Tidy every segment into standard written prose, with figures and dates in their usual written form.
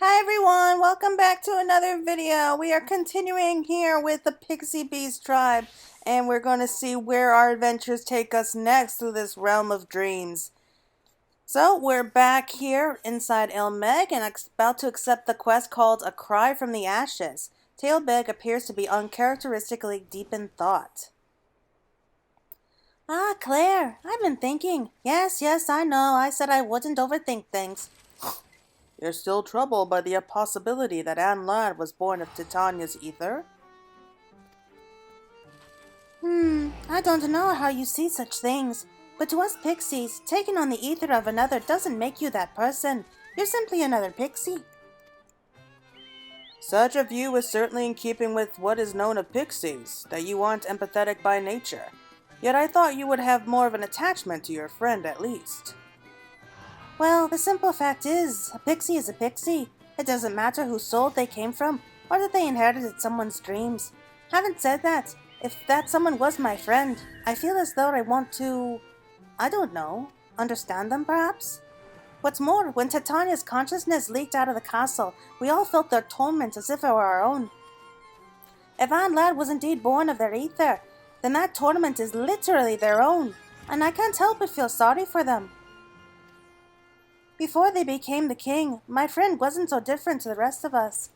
Hi everyone, welcome back to another video. We are continuing here with the Pixie Beast tribe, and we're going to see where our adventures take us next through this realm of dreams. So we're back here inside Ilmeg and about to accept the quest called A Cry from the Ashes. Tailbeg appears to be uncharacteristically deep in thought. Ah, Claire, I've been thinking. Yes, I know. I said I wouldn't overthink things. You're still troubled by the possibility that Anne Ladd was born of Titania's ether? I don't know how you see such things, but to us pixies, taking on the ether of another doesn't make you that person. You're simply another pixie. Such a view is certainly in keeping with what is known of pixies, that you aren't empathetic by nature. Yet I thought you would have more of an attachment to your friend at least. Well, the simple fact is, a pixie is a pixie. It doesn't matter whose soul they came from, or that they inherited someone's dreams. Having said that, if that someone was my friend, I feel as though I want to, I don't know, understand them perhaps? What's more, when Titania's consciousness leaked out of the castle, we all felt their torment as if it were our own. If Anne Ladd was indeed born of their ether, then that torment is literally their own, and I can't help but feel sorry for them. Before they became the king, my friend wasn't so different to the rest of us.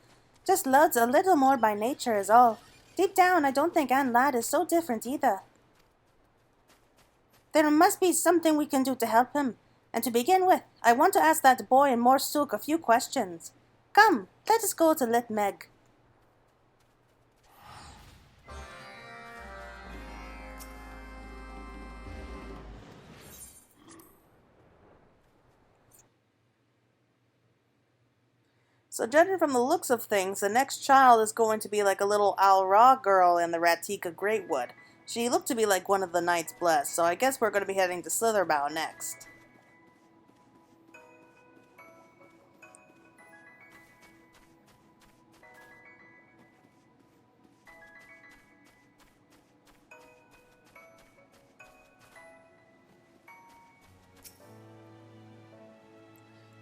Just loves a little more by nature is all. Deep down, I don't think Anne Ladd is so different either. There must be something we can do to help him. And to begin with, I want to ask that boy in Morsuk a few questions. Come, let us go to Litmeg. So judging from the looks of things, the next child is going to be like a little Al-Ra girl in the Ratika Greatwood. She looked to be like one of the Knights Blessed, so I guess we're going to be heading to Slitherbow next.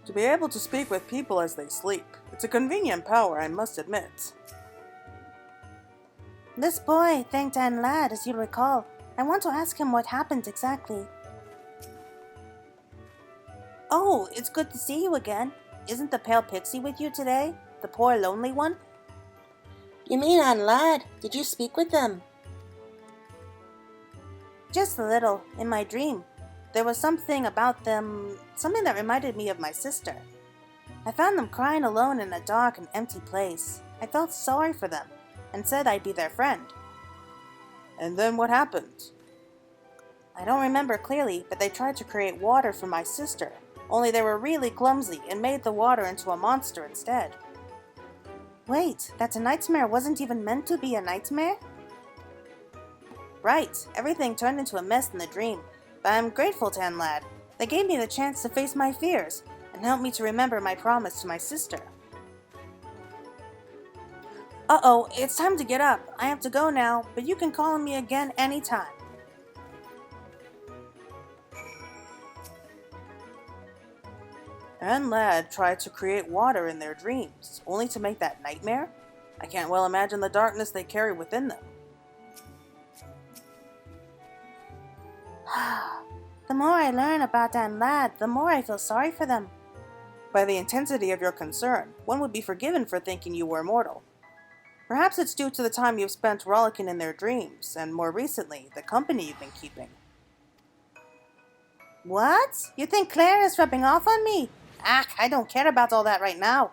To be able to speak with people as they sleep. It's a convenient power, I must admit. This boy thanked Anne Ladd, as you recall. I want to ask him what happened exactly. Oh, it's good to see you again. Isn't the pale pixie with you today? The poor lonely one? You mean Anne Ladd? Did you speak with them? Just a little, in my dream. There was something about them, something that reminded me of my sister. I found them crying alone in a dark and empty place. I felt sorry for them, and said I'd be their friend. And then what happened? I don't remember clearly, but they tried to create water for my sister, only they were really clumsy and made the water into a monster instead. Wait, that nightmare wasn't even meant to be a nightmare? Right, everything turned into a mess in the dream, but I'm grateful to Anne Ladd. They gave me the chance to face my fears, and helped me to remember my promise to my sister. Uh-oh, it's time to get up. I have to go now, but you can call on me again anytime. Anne Ladd tried to create water in their dreams, only to make that nightmare? I can't well imagine the darkness they carry within them. The more I learn about Anne Ladd, the more I feel sorry for them. By the intensity of your concern, one would be forgiven for thinking you were mortal. Perhaps it's due to the time you've spent rollicking in their dreams, and more recently, the company you've been keeping. What? You think Claire is rubbing off on me? I don't care about all that right now.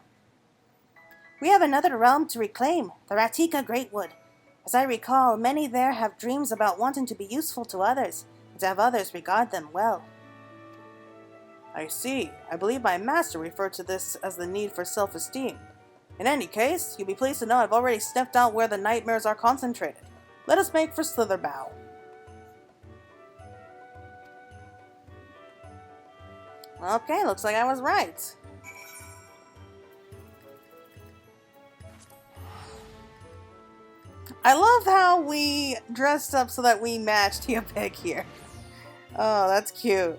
We have another realm to reclaim, the Ratika Greatwood. As I recall, many there have dreams about wanting to be useful to others, and to have others regard them well. I see. I believe my master referred to this as the need for self-esteem. In any case, you'll be pleased to know I've already sniffed out where the nightmares are concentrated. Let us make for Slitherbow. Okay, looks like I was right. I love how we dressed up so that we matched Tia Pig here. Oh, that's cute.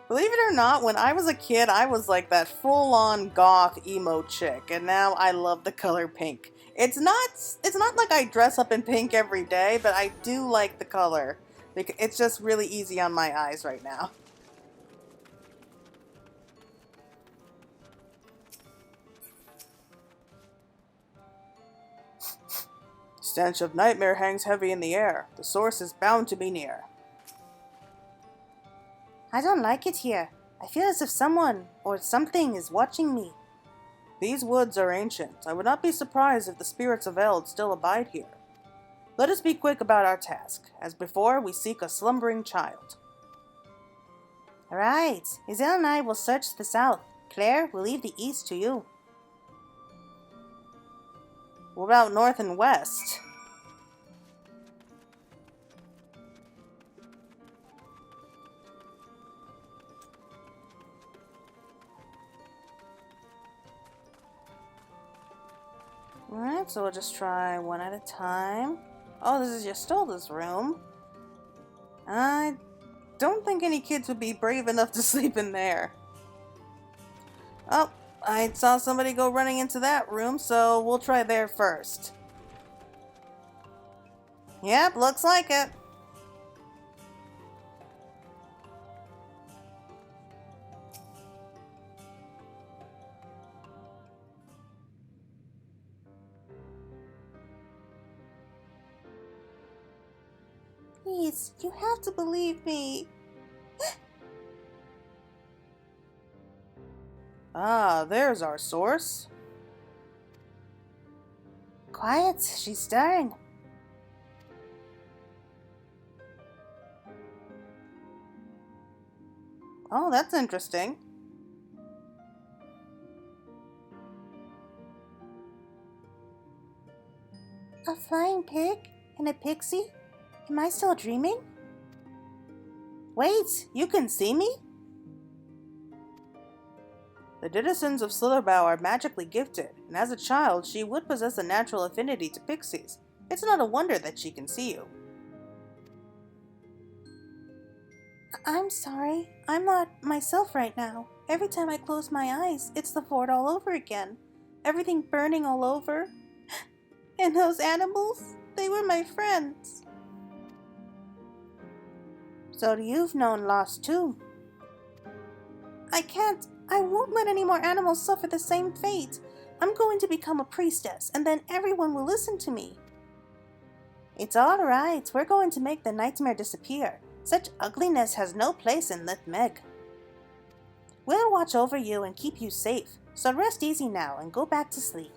Believe it or not, when I was a kid, I was like that full-on goth emo chick, and now I love the color pink. It's not like I dress up in pink every day, but I do like the color. It's just really easy on my eyes right now. Stench of nightmare hangs heavy in the air. The source is bound to be near. I don't like it here. I feel as if someone or something is watching me. These woods are ancient. I would not be surprised if the spirits of Eld still abide here. Let us be quick about our task. As before, we seek a slumbering child. All right. Isel and I will search the south. Claire, we'll leave the east to you. What about north and west? Alright, so we'll just try one at a time. Oh, this is Yastola's room. I don't think any kids would be brave enough to sleep in there. Oh, I saw somebody go running into that room, so we'll try there first. Yep, looks like it. Please, you have to believe me. Ah, there's our source. Quiet, she's stirring. Oh, that's interesting. A flying pig and a pixie? Am I still dreaming? Wait, you can see me? The denizens of Slitherbow are magically gifted, and as a child, she would possess a natural affinity to pixies. It's not a wonder that she can see you. I'm sorry. I'm not myself right now. Every time I close my eyes, it's the fort all over again. Everything burning all over. And those animals, they were my friends. So you've known loss too. I won't let any more animals suffer the same fate. I'm going to become a priestess, and then everyone will listen to me. It's all right. We're going to make the nightmare disappear. Such ugliness has no place in Lithmeg. We'll watch over you and keep you safe, so rest easy now and go back to sleep.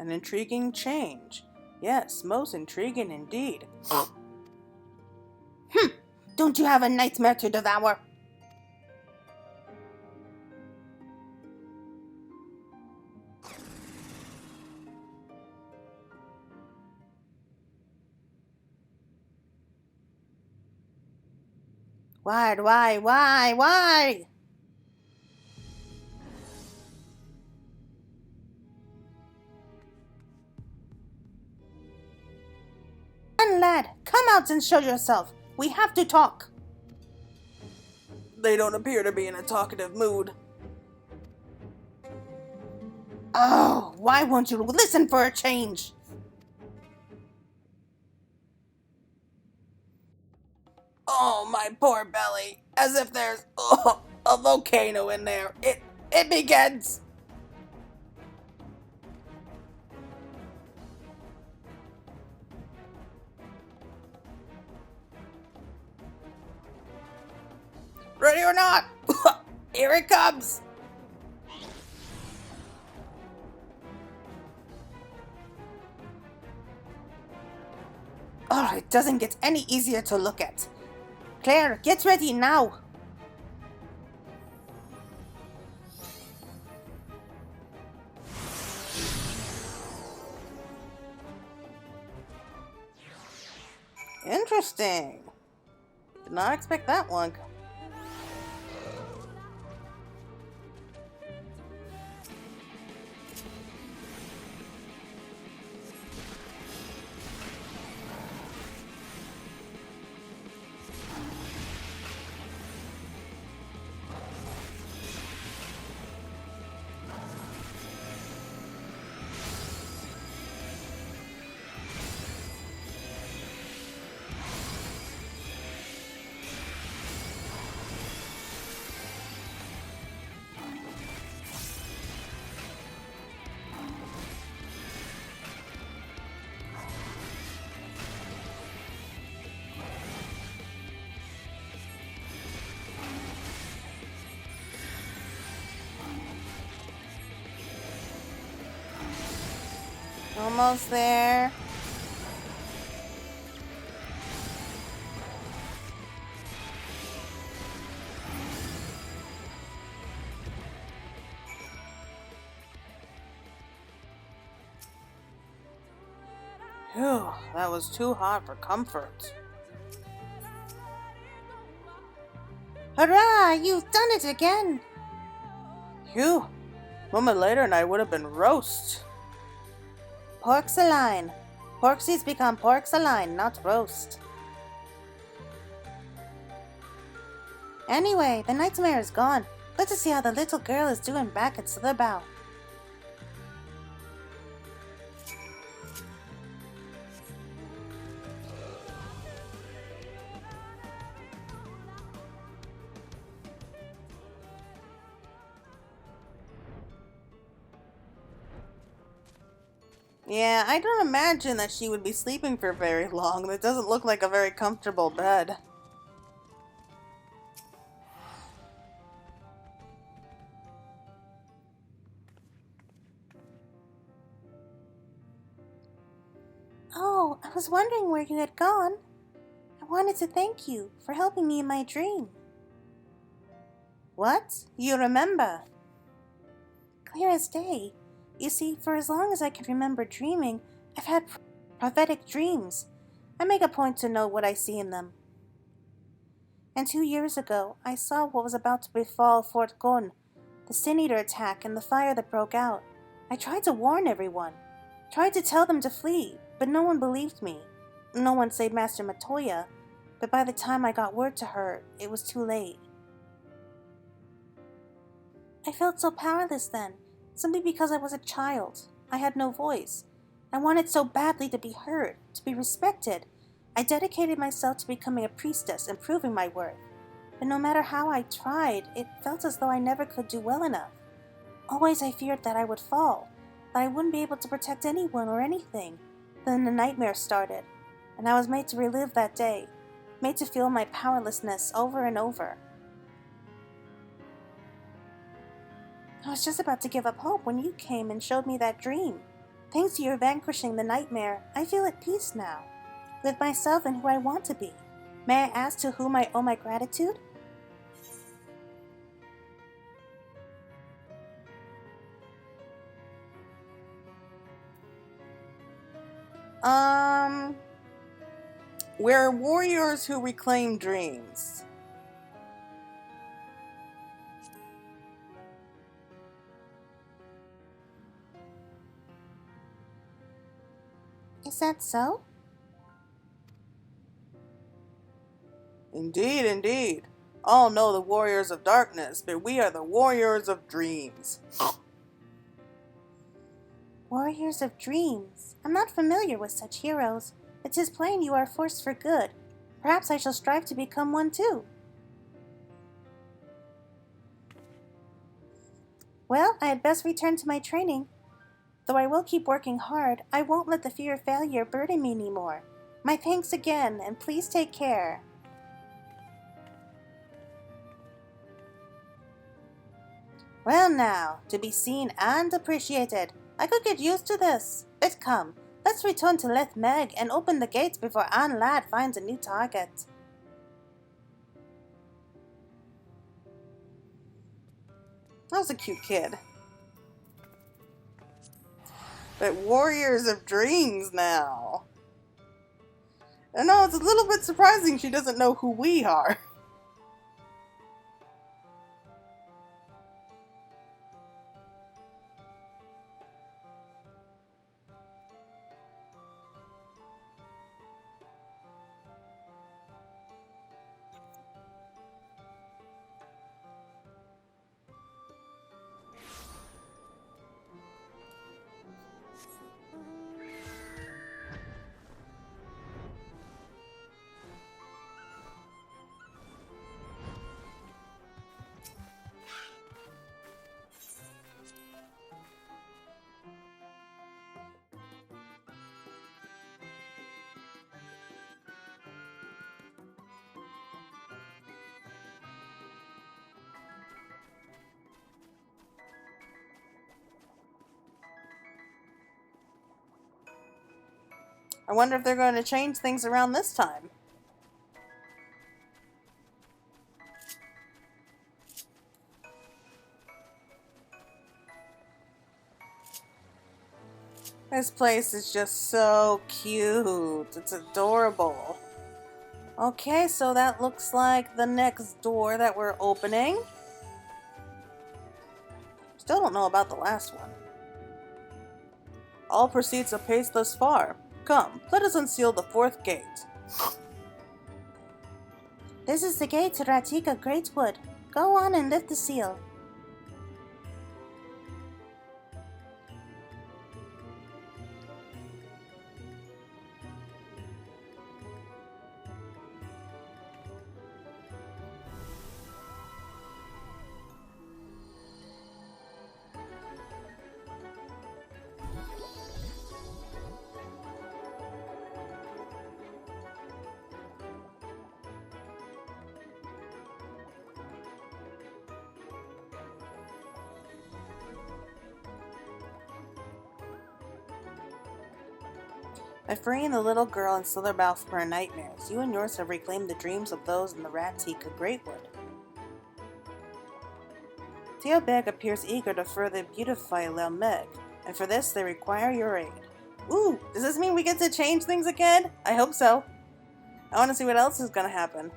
An intriguing change. Yes, most intriguing indeed. Don't you have a nightmare to devour? Why? Run, lad! Come out and show yourself! We have to talk! They don't appear to be in a talkative mood. Oh, why won't you listen for a change? Oh, my poor belly. As if there's a volcano in there. It begins. Ready or not, here it comes. Oh, it doesn't get any easier to look at. Claire, get ready now. Interesting. Did not expect that one. Almost there. Phew, that was too hot for comfort. Hurrah! You've done it again! Phew, a moment later and I would have been roast. Pork-saline. Porksies become pork-saline, not roast. Anyway, the nightmare is gone. Let's see how the little girl is doing back at Slitherbow. Yeah, I don't imagine that she would be sleeping for very long. That doesn't look like a very comfortable bed. Oh, I was wondering where you had gone. I wanted to thank you for helping me in my dream. What? You remember? Clear as day. You see, for as long as I can remember dreaming, I've had prophetic dreams. I make a point to know what I see in them. And 2 years ago, I saw what was about to befall Fort Gon, the Sin Eater attack and the fire that broke out. I tried to warn everyone, tried to tell them to flee, but no one believed me. No one save Master Matoya, but by the time I got word to her, it was too late. I felt so powerless then, simply because I was a child. I had no voice. I wanted so badly to be heard, to be respected. I dedicated myself to becoming a priestess and proving my worth. But no matter how I tried, it felt as though I never could do well enough. Always I feared that I would fall, that I wouldn't be able to protect anyone or anything. Then the nightmare started, and I was made to relive that day, made to feel my powerlessness over and over. I was just about to give up hope when you came and showed me that dream. Thanks to your vanquishing the nightmare, I feel at peace now, with myself and who I want to be. May I ask to whom I owe my gratitude? We're warriors who reclaim dreams. Is that so? Indeed, indeed. All know the warriors of darkness, but we are the warriors of dreams. Warriors of dreams? I'm not familiar with such heroes. It is plain you are a force for good. Perhaps I shall strive to become one too. Well, I had best return to my training. Though I will keep working hard, I won't let the fear of failure burden me anymore. My thanks again, and please take care. Well now, to be seen and appreciated. I could get used to this. But come, let's return to Leth Meg and open the gates before Anne Ladd finds a new target. That was a cute kid. But warriors of dreams now. I know, it's a little bit surprising she doesn't know who we are. I wonder if they're going to change things around this time. This place is just so cute. It's adorable. Okay, so that looks like the next door that we're opening. Still don't know about the last one. All proceeds apace thus far. Come, let us unseal the fourth gate. This is the gate to Ratika Greatwood. Go on and lift the seal. By freeing the little girl and Slitherbow from her nightmares, you and yours have reclaimed the dreams of those in the Ratika Greatwood. Theobeg appears eager to further beautify Lel Meg, and for this they require your aid. Ooh, does this mean we get to change things again? I hope so. I want to see what else is going to happen.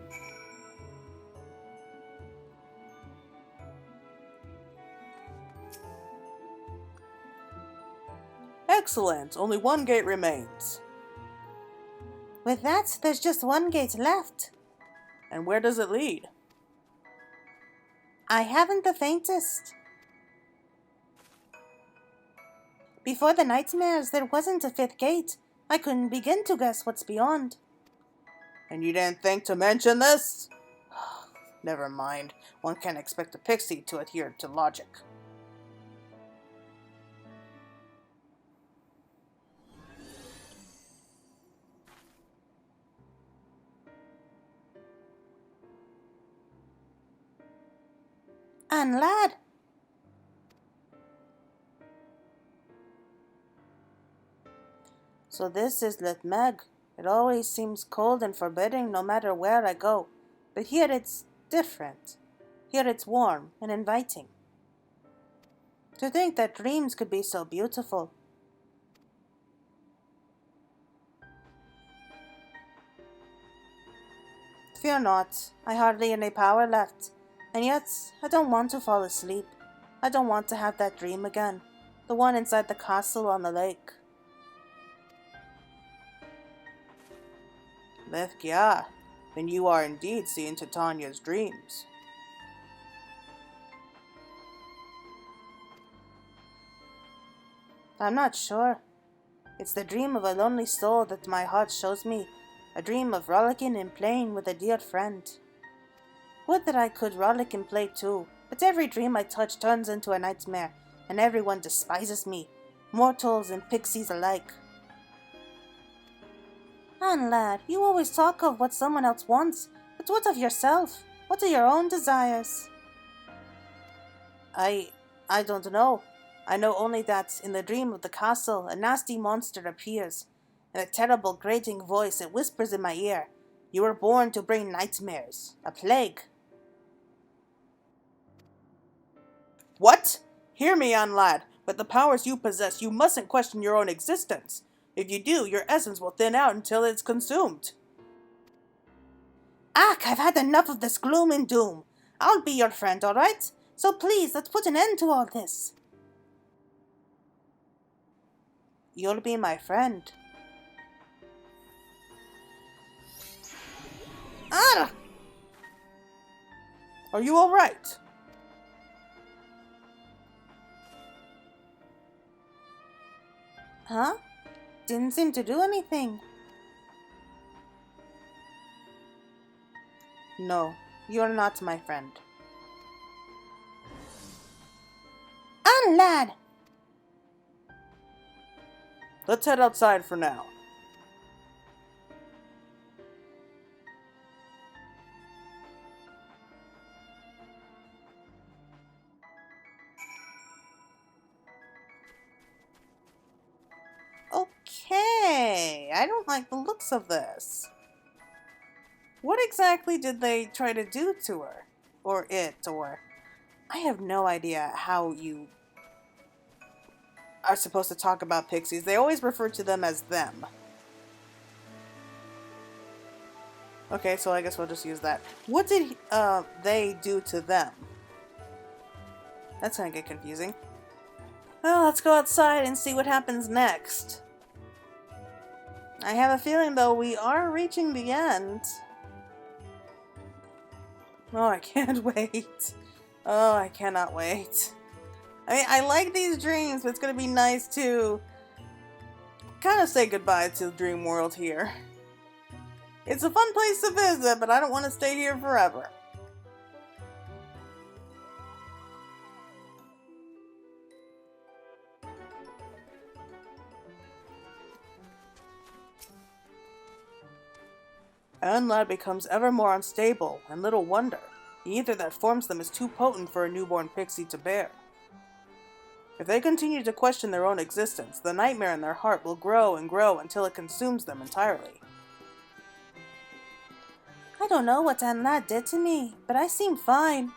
Excellent, only one gate remains. With that, there's just one gate left. And where does it lead? I haven't the faintest. Before the nightmares, there wasn't a fifth gate. I couldn't begin to guess what's beyond. And you didn't think to mention this? Never mind. One can't expect a pixie to adhere to logic. And lad. So this is Lel Meg. It always seems cold and forbidding no matter where I go. But here it's different. Here it's warm and inviting. To think that dreams could be so beautiful. Fear not, I hardly any power left. And yet, I don't want to fall asleep. I don't want to have that dream again. The one inside the castle on the lake. Lethkia, then you are indeed seeing Titania's dreams. I'm not sure. It's the dream of a lonely soul that my heart shows me. A dream of rollicking and playing with a dear friend. Would that I could rollick and play too, but every dream I touch turns into a nightmare, and everyone despises me, mortals and pixies alike. Anne, lad, you always talk of what someone else wants, but what of yourself? What are your own desires? I don't know. I know only that in the dream of the castle, a nasty monster appears. In a terrible grating voice, it whispers in my ear, "You were born to bring nightmares, a plague." What? Hear me, Anne lad. With the powers you possess, you mustn't question your own existence. If you do, your essence will thin out until it's consumed. Ack, I've had enough of this gloom and doom. I'll be your friend, all right? So please, let's put an end to all this. You'll be my friend. Ah! Are you all right? Huh? Didn't seem to do anything. No, you're not my friend. Anne, lad! Let's head outside for now. Okay, I don't like the looks of this. What exactly did they try to do to her? Or it, or... I have no idea how you are supposed to talk about pixies. They always refer to them as them. Okay, so I guess we'll just use that. What did they do to them? That's gonna get confusing. Well, let's go outside and see what happens next. I have a feeling, though, we are reaching the end. Oh, I can't wait. Oh, I cannot wait. I mean, I like these dreams, but it's gonna be nice to kind of say goodbye to Dream World here. It's a fun place to visit, but I don't want to stay here forever. Unlad becomes ever more unstable, and little wonder. The ether that forms them is too potent for a newborn pixie to bear. If they continue to question their own existence, the nightmare in their heart will grow and grow until it consumes them entirely. I don't know what Unlad did to me, but I seem fine.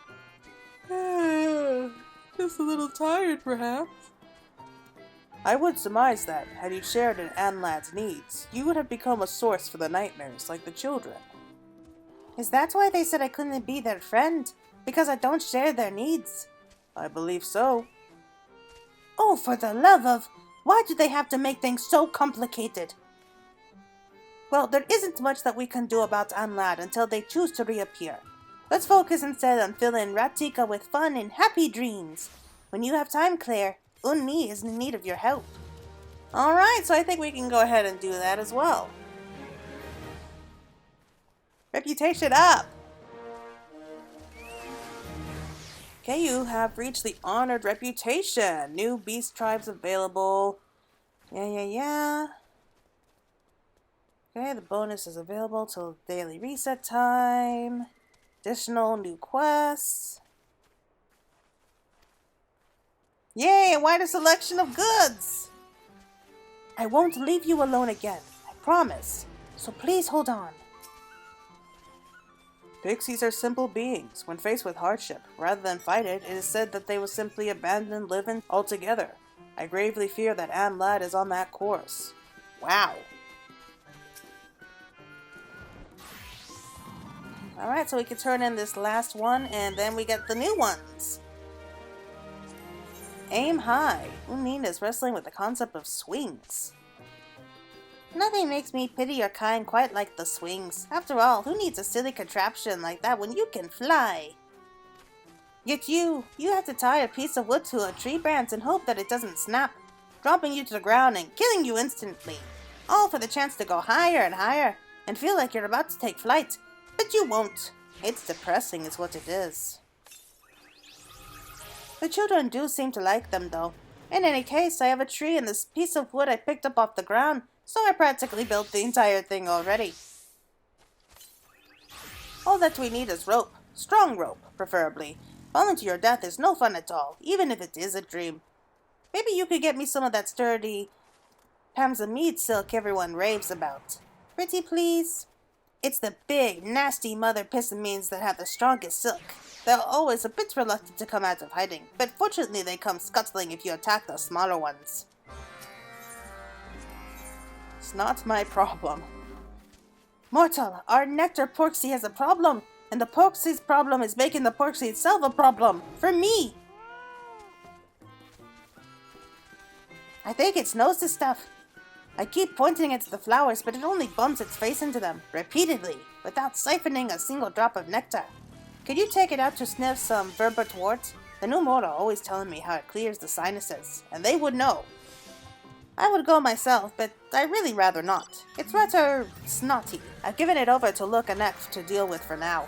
Just a little tired, perhaps. I would surmise that, had you shared in Unlad's needs, you would have become a source for the nightmares like the children. Is that why they said I couldn't be their friend? Because I don't share their needs? I believe so. Oh, for the love of... Why do they have to make things so complicated? Well, there isn't much that we can do about Unlad until they choose to reappear. Let's focus instead on filling Ratika with fun and happy dreams. When you have time, Claire, Unni is in need of your help. Alright, so I think we can go ahead and do that as well. Reputation up! Okay, you have reached the honored reputation. New beast tribes available. Yeah. Okay, the bonus is available till daily reset time. Additional new quests. Yay, a wider selection of goods! I won't leave you alone again, I promise. So please hold on. Pixies are simple beings. When faced with hardship, rather than fight it, it is said that they will simply abandon living altogether. I gravely fear that Unlad is on that course. Wow. Alright, so we can turn in this last one, and then we get the new ones. Aim high. Unina is wrestling with the concept of swings. Nothing makes me pity your kind quite like the swings. After all, who needs a silly contraption like that when you can fly? Yet you have to tie a piece of wood to a tree branch and hope that it doesn't snap, dropping you to the ground and killing you instantly. All for the chance to go higher and higher and feel like you're about to take flight. But you won't. It's depressing is what it is. The children do seem to like them though. In any case, I have a tree and this piece of wood I picked up off the ground, so I practically built the entire thing already. All that we need is rope. Strong rope, preferably. Falling to your death is no fun at all, even if it is a dream. Maybe you could get me some of that sturdy Pamsamid silk everyone raves about. Pretty please? It's the big, nasty mother pissamines that have the strongest silk. They're always a bit reluctant to come out of hiding, but fortunately they come scuttling if you attack the smaller ones. It's not my problem. Mortal, our nectar porksy has a problem, and the porksy's problem is making the porksy itself a problem. For me! I think it knows this stuff. I keep pointing it to the flowers, but it only bumps its face into them, repeatedly, without siphoning a single drop of nectar. Could you take it out to sniff some Verbert wort? The new Mora always telling me how it clears the sinuses, and they would know. I would go myself, but I'd really rather not. It's rather snotty. I've given it over to Look Anek to deal with for now.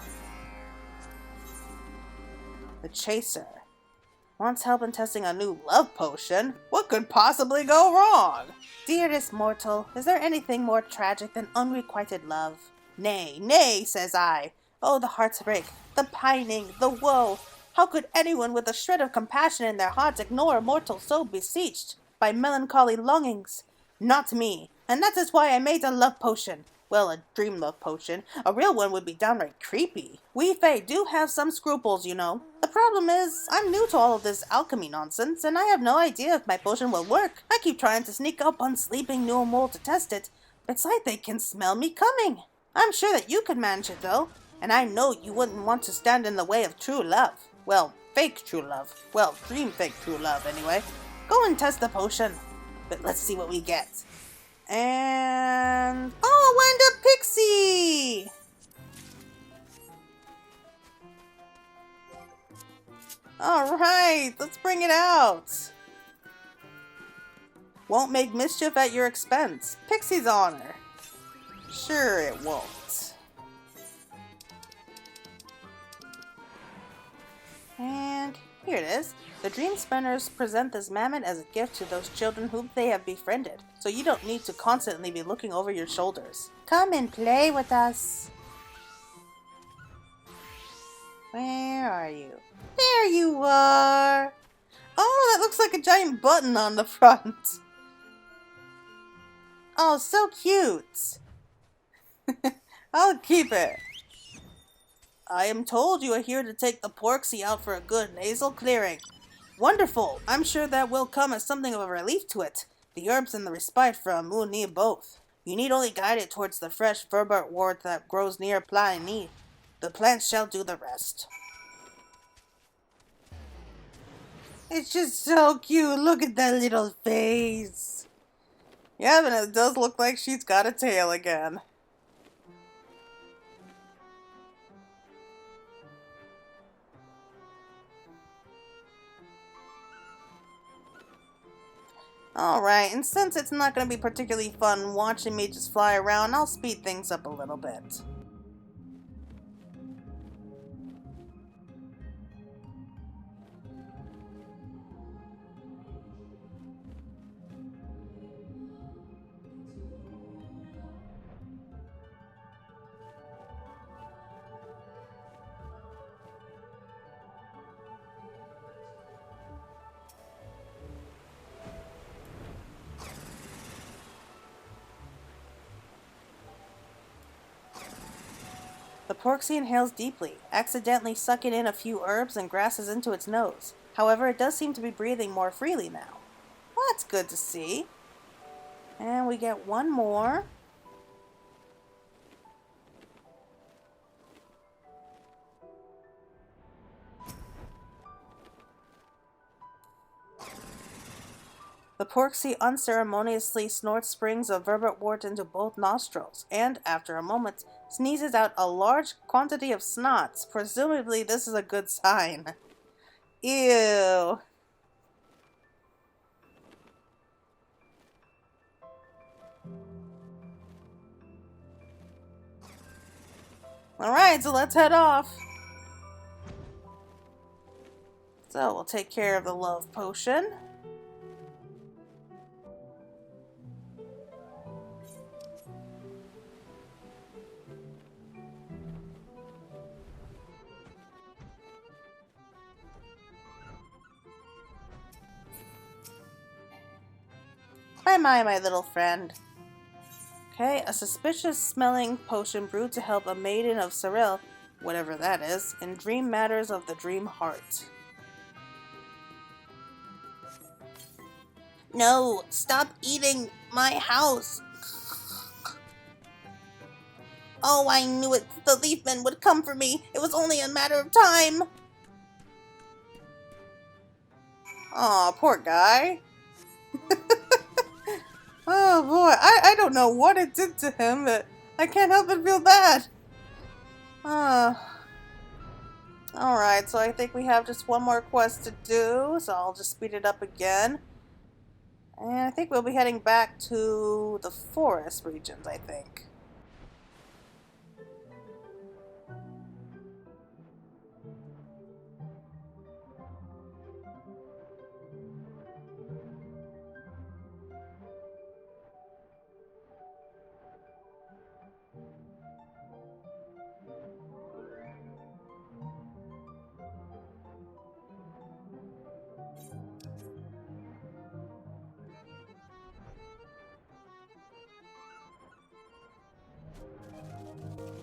The Chaser. Wants help in testing a new love potion? What could possibly go wrong? Dearest mortal, is there anything more tragic than unrequited love? Nay, nay, says I. Oh, the heartbreak, the pining, the woe. How could anyone with a shred of compassion in their hearts ignore a mortal so beseeched by melancholy longings? Not me. And that is why I made a love potion. Well, a dream love potion. A real one would be downright creepy. We Fae do have some scruples, you know. The problem is, I'm new to all of this alchemy nonsense, and I have no idea if my potion will work. I keep trying to sneak up on sleeping new mole to test it. It's like they can smell me coming. I'm sure that you could manage it, though. And I know you wouldn't want to stand in the way of true love. Well, fake true love. Well, dream fake true love, anyway. Go and test the potion. But let's see what we get. And... oh, and a Pixie! Alright, let's bring it out. Won't make mischief at your expense. Pixie's honor. Sure it won't. And here it is. The Dream Spinners present this mammoth as a gift to those children whom they have befriended, so you don't need to constantly be looking over your shoulders. Come and play with us. Where are you? There you are! Oh, that looks like a giant button on the front. Oh, so cute. I'll keep it. I am told you are here to take the Porksy out for a good nasal clearing. Wonderful! I'm sure that will come as something of a relief to it. The herbs and the respite from moon need both. You need only guide it towards the fresh verbart wort that grows near Pliny. The plants shall do the rest. It's just so cute. Look at that little face. Yeah, but it does look like she's got a tail again. Alright, and since it's not going to be particularly fun watching me just fly around, I'll speed things up a little bit. The Porksy inhales deeply, accidentally sucking in a few herbs and grasses into its nose. However, it does seem to be breathing more freely now. Well, that's good to see. And we get one more. The Porksy unceremoniously snorts springs of verbart wort into both nostrils, and, after a moment, sneezes out a large quantity of snots. Presumably this is a good sign. Ew. Alright, so let's head off. So we'll take care of the love potion. Bye, my little friend. Okay, a suspicious-smelling potion brewed to help a maiden of Cyril, whatever that is, in dream matters of the dream heart. No, stop eating my house. Oh, I knew it. The Leafman would come for me. It was only a matter of time. Aw, poor guy. Oh boy, I don't know what it did to him, but I can't help but feel bad. Alright, so I think we have just one more quest to do, so I'll just speed it up again. And I think we'll be heading back to the forest regions, I think.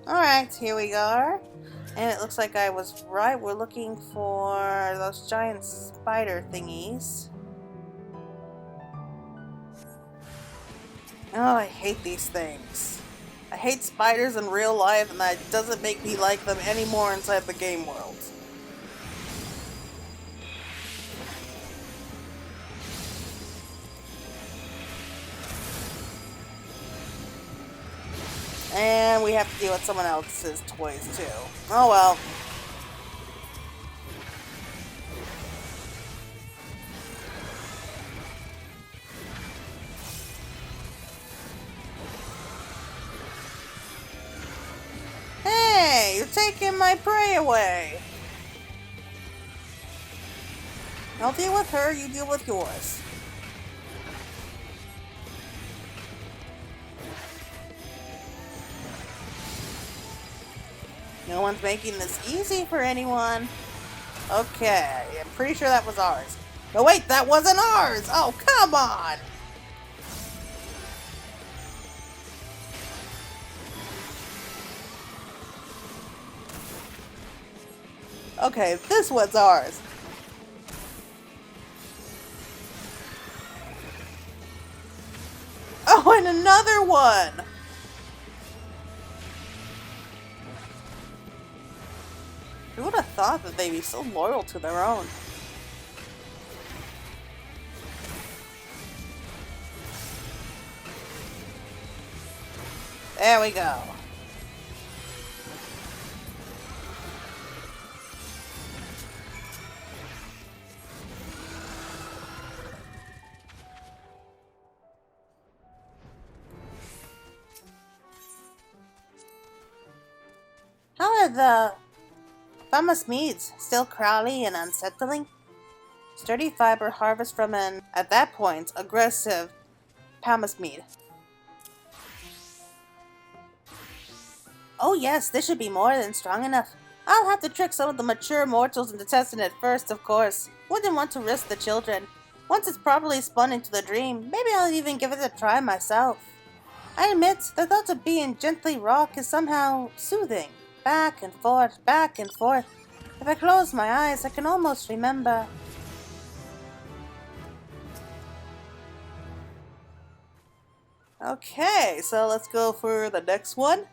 Alright, here we are. And it looks like I was right. We're looking for those giant spider thingies. Oh, I hate these things. I hate spiders in real life, and that doesn't make me like them anymore inside the game world. And we have to deal with someone else's toys too. Oh well. Hey, you're taking my prey away. I'll deal with her, you deal with yours. No one's making this easy for anyone. Okay, I'm pretty sure that was ours. No wait, that wasn't ours! Oh, come on! Okay, this one's ours. Oh, and another one! Who would have thought that they'd be so loyal to their own? There we go. How are the Famous meads still crowly and unsettling? Sturdy fiber harvest from an, at that point, aggressive Pamus mead. Oh yes, this should be more than strong enough. I'll have to trick some of the mature mortals into testing it first, of course. Wouldn't want to risk the children. Once it's properly spun into the dream, maybe I'll even give it a try myself. I admit, the thought of being gently rocked is somehow soothing. Back and forth, back and forth. If I close my eyes, I can almost remember. Okay, so let's go for the next one.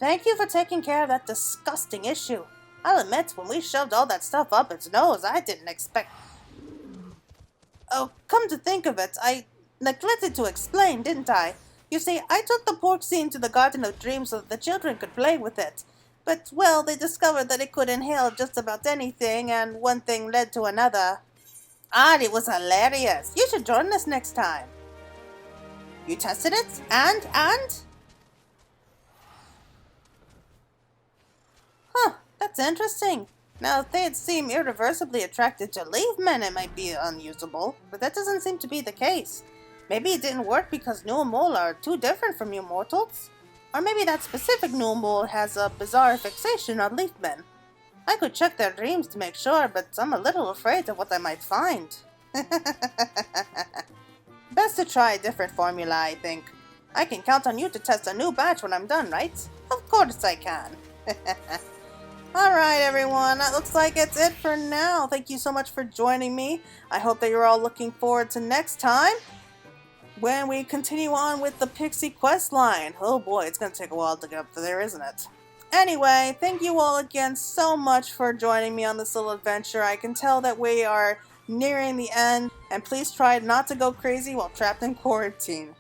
Thank you for taking care of that disgusting issue. I'll admit, when we shoved all that stuff up its nose, I didn't expect... Oh, come to think of it, I neglected to explain, didn't I? You see, I took the Pixie into the Garden of Dreams so that the children could play with it. But, well, they discovered that it could inhale just about anything, and one thing led to another. And it was hilarious. You should join us next time. You tested it? And? Huh, that's interesting. Now, if they'd seem irreversibly attracted to leaf men, it might be unusable, but that doesn't seem to be the case. Maybe it didn't work because new mole are too different from you mortals. Or maybe that specific new mole has a bizarre fixation on leaf men. I could check their dreams to make sure, but I'm a little afraid of what I might find. Best to try a different formula, I think. I can count on you to test a new batch when I'm done, right? Of course I can. Alright everyone, that looks like it's it for now. Thank you so much for joining me. I hope that you're all looking forward to next time, when we continue on with the Pixie quest line. Oh boy, it's going to take a while to get up to there, isn't it? Anyway, thank you all again so much for joining me on this little adventure. I can tell that we are nearing the end, and please try not to go crazy while trapped in quarantine.